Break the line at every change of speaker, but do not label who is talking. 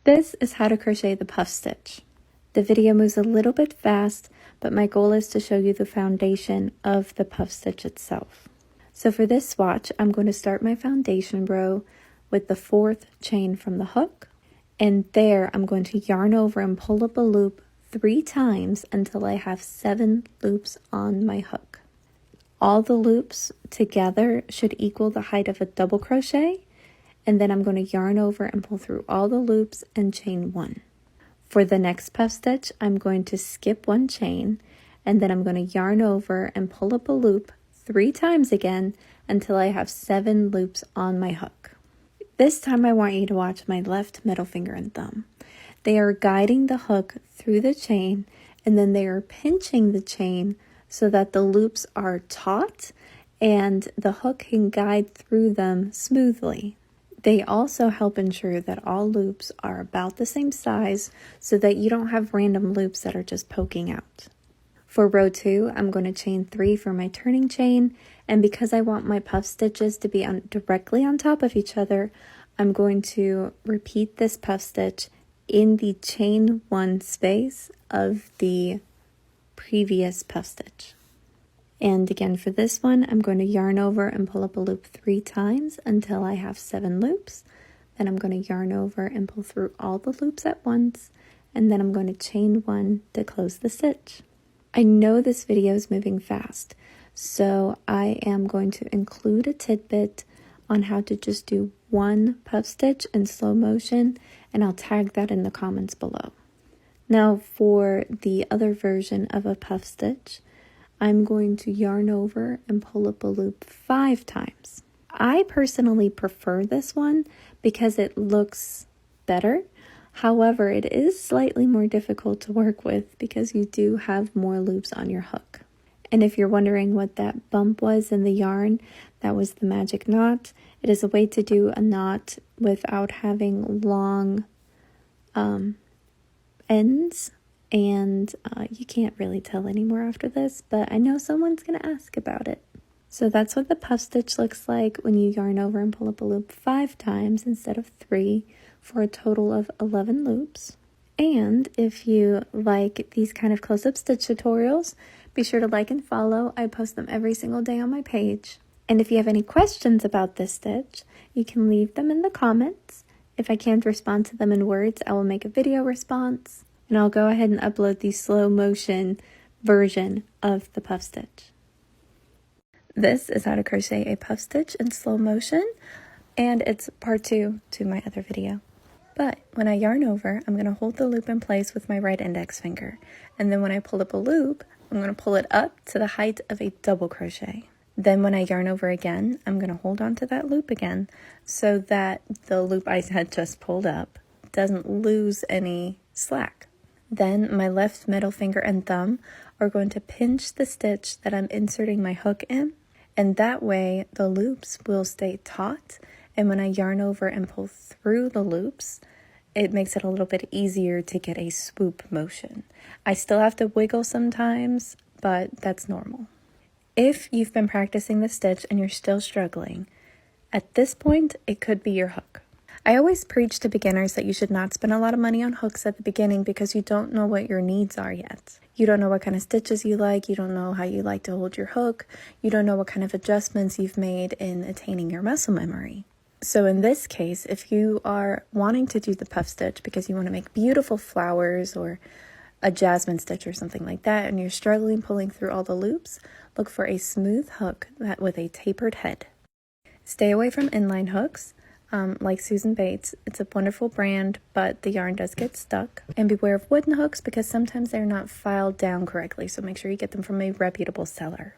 This is how to crochet the puff stitch. The video moves a little bit fast, but my goal is to show you the foundation of the puff stitch itself. So for this swatch, I'm going to start my foundation row with the 4th chain from the hook, and there I'm going to yarn over and pull up a loop 3 times until I have 7 loops on my hook. All the loops together should equal the height of a double crochet, and then I'm going to yarn over and pull through all the loops and chain 1. For the next puff stitch, I'm going to skip 1 chain, and then I'm going to yarn over and pull up a loop 3 times again until I have 7 loops on my hook. This time I want you to watch my left middle finger and thumb. They are guiding the hook through the chain, and then they are pinching the chain so that the loops are taut and the hook can guide through them smoothly. They also help ensure that all loops are about the same size so that you don't have random loops that are just poking out. For row 2, I'm going to chain 3 for my turning chain, and because I want my puff stitches to be directly on top of each other, I'm going to repeat this puff stitch in the chain 1 space of the previous puff stitch. And again for this one, I'm going to yarn over and pull up a loop 3 times until I have 7 loops. Then I'm going to yarn over and pull through all the loops at once, and then I'm going to chain 1 to close the stitch. I know this video is moving fast, so I am going to include a tidbit on how to just do 1 puff stitch in slow motion, and I'll tag that in the comments below. Now for the other version of a puff stitch, I'm going to yarn over and pull up a loop 5 times. I personally prefer this one because it looks better. However, it is slightly more difficult to work with because you do have more loops on your hook. And if you're wondering what that bump was in the yarn, that was the magic knot. It is a way to do a knot without having long ends. And you can't really tell anymore after this, but I know someone's going to ask about it. So that's what the puff stitch looks like when you yarn over and pull up a loop 5 times instead of 3 for a total of 11 loops. And if you like these kind of close-up stitch tutorials, be sure to like and follow. I post them every single day on my page. And if you have any questions about this stitch, you can leave them in the comments. If I can't respond to them in words, I will make a video response. And I'll go ahead and upload the slow motion version of the puff stitch. This is how to crochet a puff stitch in slow motion, and it's part 2 to my other video. But when I yarn over, I'm going to hold the loop in place with my right index finger. And then when I pull up a loop, I'm going to pull it up to the height of a double crochet. Then when I yarn over again, I'm going to hold on to that loop again so that the loop I had just pulled up doesn't lose any slack. Then my left middle finger and thumb are going to pinch the stitch that I'm inserting my hook in, and that way the loops will stay taut, and when I yarn over and pull through the loops, it makes it a little bit easier to get a swoop motion. I still have to wiggle sometimes, but that's normal. If you've been practicing the stitch and you're still struggling, at this point it could be your hook. I always preach to beginners that you should not spend a lot of money on hooks at the beginning because you don't know what your needs are yet. You don't know what kind of stitches you like, you don't know how you like to hold your hook, you don't know what kind of adjustments you've made in attaining your muscle memory. So in this case, if you are wanting to do the puff stitch because you want to make beautiful flowers or a jasmine stitch or something like that, and you're struggling pulling through all the loops, look for a smooth hook with a tapered head. Stay away from inline hooks. Like Susan Bates. It's a wonderful brand, but the yarn does get stuck. And beware of wooden hooks because sometimes they're not filed down correctly, so make sure you get them from a reputable seller.